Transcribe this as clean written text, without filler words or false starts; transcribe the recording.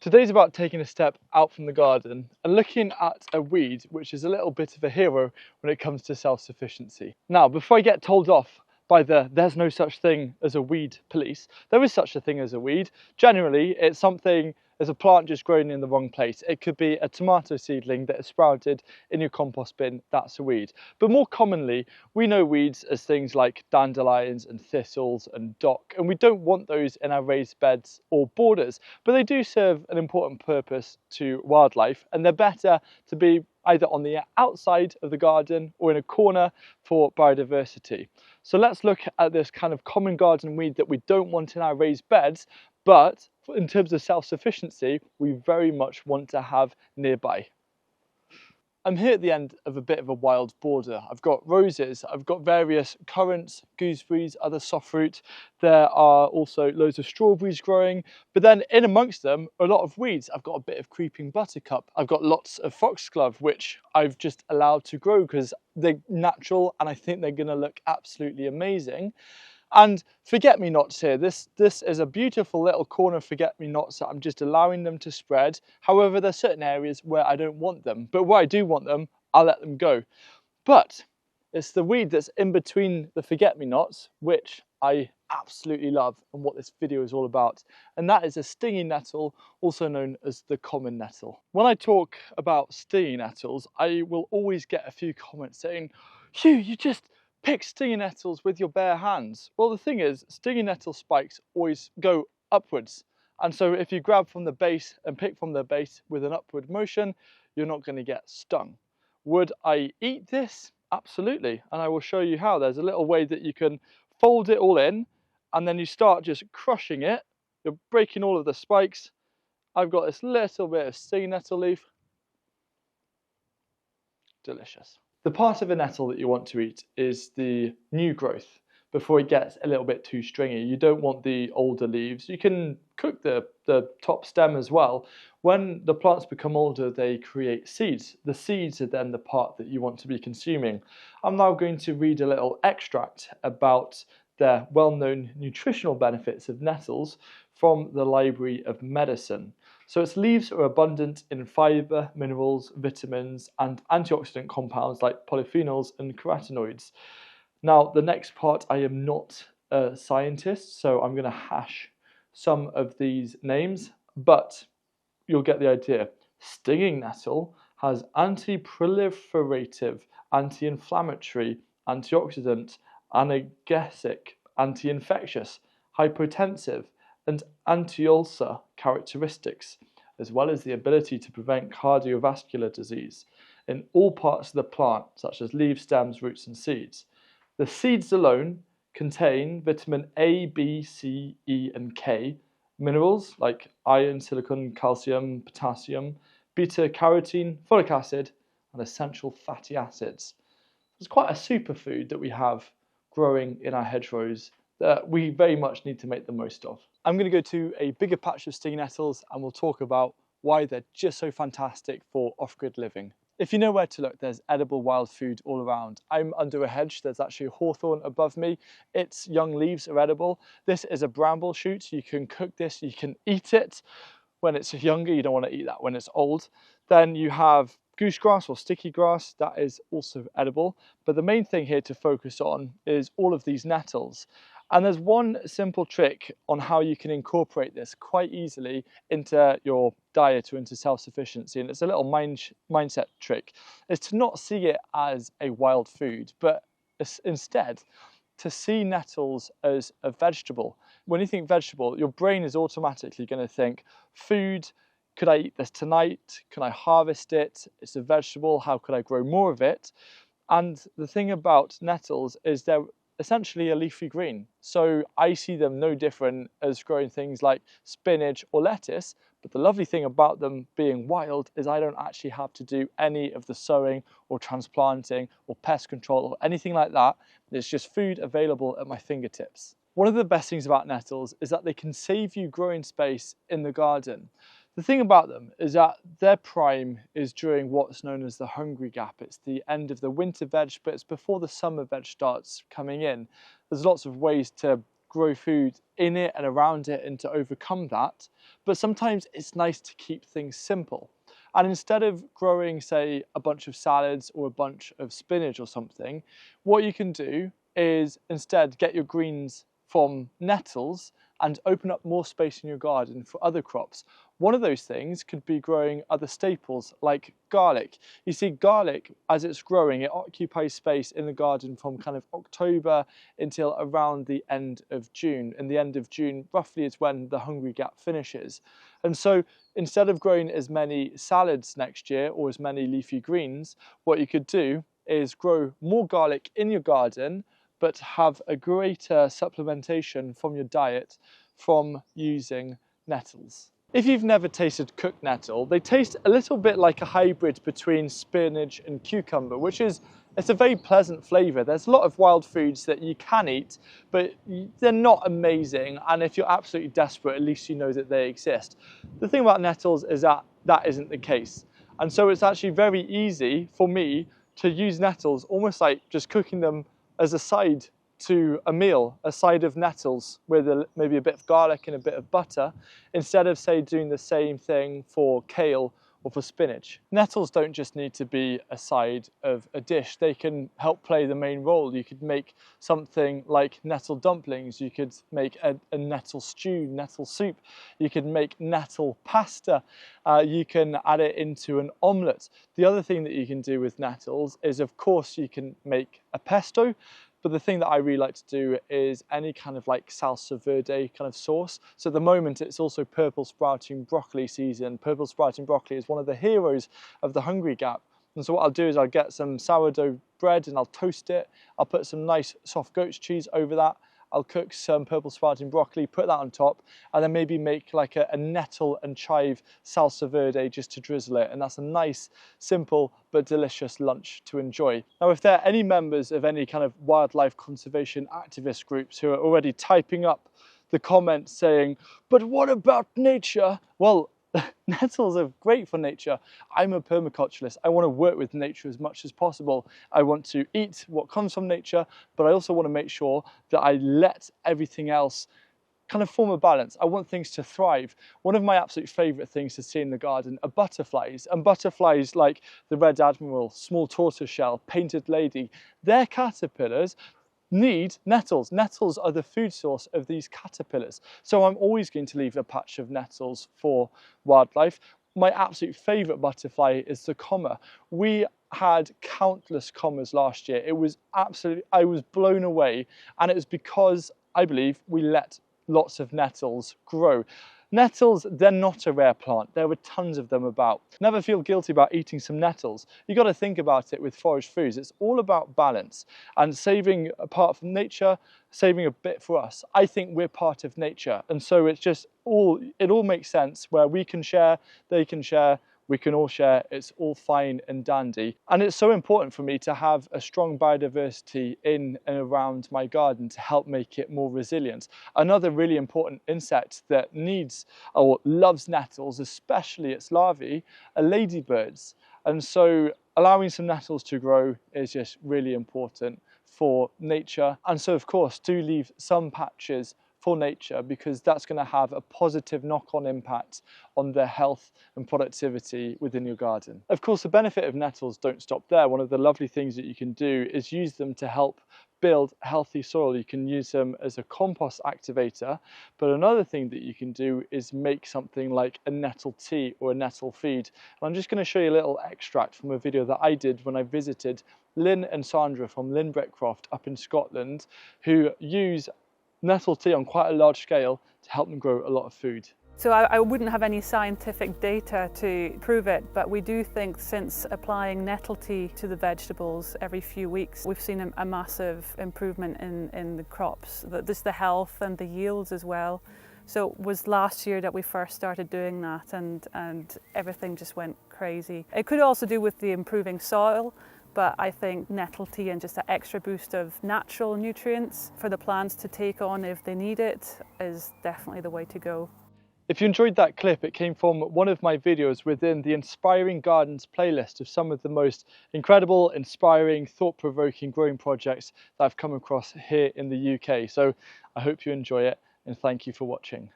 Today's about taking a step out from the garden and looking at a weed which is a little bit of a hero when it comes to self-sufficiency. Now, before I get told off by there's no such thing as a weed police, there is such a thing as a weed. Generally, it's something as a plant just growing in the wrong place. It could be a tomato seedling that is sprouted in your compost bin, that's a weed. But more commonly, we know weeds as things like dandelions and thistles and dock, and we don't want those in our raised beds or borders, but they do serve an important purpose to wildlife, and they're better to be either on the outside of the garden or in a corner for biodiversity. So let's look at this kind of common garden weed that we don't want in our raised beds, but in terms of self-sufficiency, we very much want to have nearby. I'm here at the end of a bit of a wild border. I've got roses, I've got various currants, gooseberries, other soft fruit. There are also loads of strawberries growing, but then in amongst them, a lot of weeds. I've got a bit of creeping buttercup. I've got lots of foxglove, which I've just allowed to grow because they're natural and I think they're gonna look absolutely amazing. And forget-me-nots here, this is a beautiful little corner of forget-me-nots that I'm just allowing them to spread. However, there's certain areas where I don't want them, but where I do want them, I'll let them go. But it's the weed that's in between the forget-me-nots, which I absolutely love and what this video is all about. And that is a stinging nettle, also known as the common nettle. When I talk about stinging nettles, I will always get a few comments saying, Hugh, you just pick stinging nettles with your bare hands. Well, the thing is, stinging nettle spikes always go upwards. And so if you grab from the base and pick from the base with an upward motion, you're not going to get stung. Would I eat this? Absolutely. And I will show you how. There's a little way that you can fold it all in and then you start just crushing it. You're breaking all of the spikes. I've got this little bit of stinging nettle leaf. Delicious. The part of a nettle that you want to eat is the new growth before it gets a little bit too stringy. You don't want the older leaves. You can cook the top stem as well. When the plants become older, they create seeds. The seeds are then the part that you want to be consuming. I'm now going to read a little extract about the well-known nutritional benefits of nettles from the Library of Medicine. So its leaves are abundant in fibre, minerals, vitamins and antioxidant compounds like polyphenols and carotenoids. Now the next part, I am not a scientist, so I'm going to hash some of these names, but you'll get the idea. Stinging nettle has anti-proliferative, anti-inflammatory, antioxidant, analgesic, anti-infectious, hypotensive, and anti-ulcer characteristics, as well as the ability to prevent cardiovascular disease in all parts of the plant, such as leaves, stems, roots, and seeds. The seeds alone contain vitamin A, B, C, E, and K, minerals like iron, silicon, calcium, potassium, beta-carotene, folic acid, and essential fatty acids. It's quite a superfood that we have growing in our hedgerows that we very much need to make the most of. I'm going to go to a bigger patch of stinging nettles and we'll talk about why they're just so fantastic for off-grid living. If you know where to look, there's edible wild food all around. I'm under a hedge, there's actually a hawthorn above me. Its young leaves are edible. This is a bramble shoot, you can cook this, you can eat it when it's younger, you don't want to eat that when it's old. Then you have goose grass or sticky grass, that is also edible. But the main thing here to focus on is all of these nettles. And there's one simple trick on how you can incorporate this quite easily into your diet or into self-sufficiency, and it's a little mindset trick, is to not see it as a wild food, but instead to see nettles as a vegetable. When you think vegetable, your brain is automatically going to think food. Could I eat this tonight? Can I harvest it? It's a vegetable. How could I grow more of it? And the thing about nettles is they're essentially a leafy green. So I see them no different as growing things like spinach or lettuce. But the lovely thing about them being wild is I don't actually have to do any of the sowing or transplanting or pest control or anything like that. It's just food available at my fingertips. One of the best things about nettles is that they can save you growing space in the garden. The thing about them is that their prime is during what's known as the hungry gap. It's the end of the winter veg, but it's before the summer veg starts coming in. There's lots of ways to grow food in it and around it and to overcome that. But sometimes it's nice to keep things simple. And instead of growing, say, a bunch of salads or a bunch of spinach or something, what you can do is instead get your greens from Nettles and open up more space in your garden for other crops. One of those things could be growing other staples like garlic. You see, garlic, as it's growing, it occupies space in the garden from kind of October until around the end of June. And the end of June roughly is when the Hungry Gap finishes. And so instead of growing as many salads next year or as many leafy greens, what you could do is grow more garlic in your garden, but have a greater supplementation from your diet from using nettles. If you've never tasted cooked nettle, they taste a little bit like a hybrid between spinach and cucumber, it's a very pleasant flavour. There's a lot of wild foods that you can eat, but they're not amazing. And if you're absolutely desperate, at least you know that they exist. The thing about nettles is that that isn't the case. And so it's actually very easy for me to use nettles, almost like just cooking them as a side to a meal, a side of nettles with maybe a bit of garlic and a bit of butter, instead of, say, doing the same thing for kale or for spinach. Nettles don't just need to be a side of a dish, they can help play the main role. You could make something like nettle dumplings, you could make a nettle stew, nettle soup, you could make nettle pasta, you can add it into an omelette. The other thing that you can do with nettles is, of course, you can make a pesto. But the thing that I really like to do is any kind of like salsa verde kind of sauce. So at the moment it's also purple sprouting broccoli season. Purple sprouting broccoli is one of the heroes of the Hungry Gap. And so what I'll do is I'll get some sourdough bread and I'll toast it. I'll put some nice soft goat's cheese over that. I'll cook some purple sprouting broccoli, put that on top, and then maybe make like a nettle and chive salsa verde just to drizzle it. And that's a nice, simple, but delicious lunch to enjoy. Now, if there are any members of any kind of wildlife conservation activist groups who are already typing up the comments saying, but what about nature? Well, nettles are great for nature. I'm a permaculturalist. I want to work with nature as much as possible. I want to eat what comes from nature, but I also want to make sure that I let everything else kind of form a balance. I want things to thrive. One of my absolute favourite things to see in the garden are butterflies, and butterflies like the red admiral, small tortoiseshell, painted lady, they're caterpillars need nettles. Nettles are the food source of these caterpillars. So I'm always going to leave a patch of nettles for wildlife. My absolute favourite butterfly is the comma. We had countless commas last year. It was absolutely, I was blown away. And it was because I believe we let lots of nettles grow. Nettles, they're not a rare plant. There are tons of them about. Never feel guilty about eating some nettles. You got to think about it with forage foods. It's all about balance and saving a part from nature, saving a bit for us. I think we're part of nature. And so it's just it all makes sense where we can share, they can share, we can all share, it's all fine and dandy. And it's so important for me to have a strong biodiversity in and around my garden to help make it more resilient. Another really important insect that needs or loves nettles, especially its larvae, are ladybirds. And so allowing some nettles to grow is just really important for nature. And so of course, do leave some patches for nature, because that's going to have a positive knock-on impact on their health and productivity within your garden. Of course, the benefit of nettles don't stop there. One of the lovely things that you can do is use them to help build healthy soil. You can use them as a compost activator, but another thing that you can do is make something like a nettle tea or a nettle feed. And I'm just going to show you a little extract from a video that I did when I visited Lynn and Sandra from Lynn Breckcroft up in Scotland, who use nettle tea on quite a large scale to help them grow a lot of food. So I wouldn't have any scientific data to prove it, but we do think since applying nettle tea to the vegetables every few weeks, we've seen a massive improvement in the crops, the health and the yields as well. So it was last year that we first started doing that, and everything just went crazy. It could also do with the improving soil, but I think nettle tea and just an extra boost of natural nutrients for the plants to take on if they need it is definitely the way to go. If you enjoyed that clip, it came from one of my videos within the Inspiring Gardens playlist of some of the most incredible, inspiring, thought-provoking growing projects that I've come across here in the UK. So I hope you enjoy it, and thank you for watching.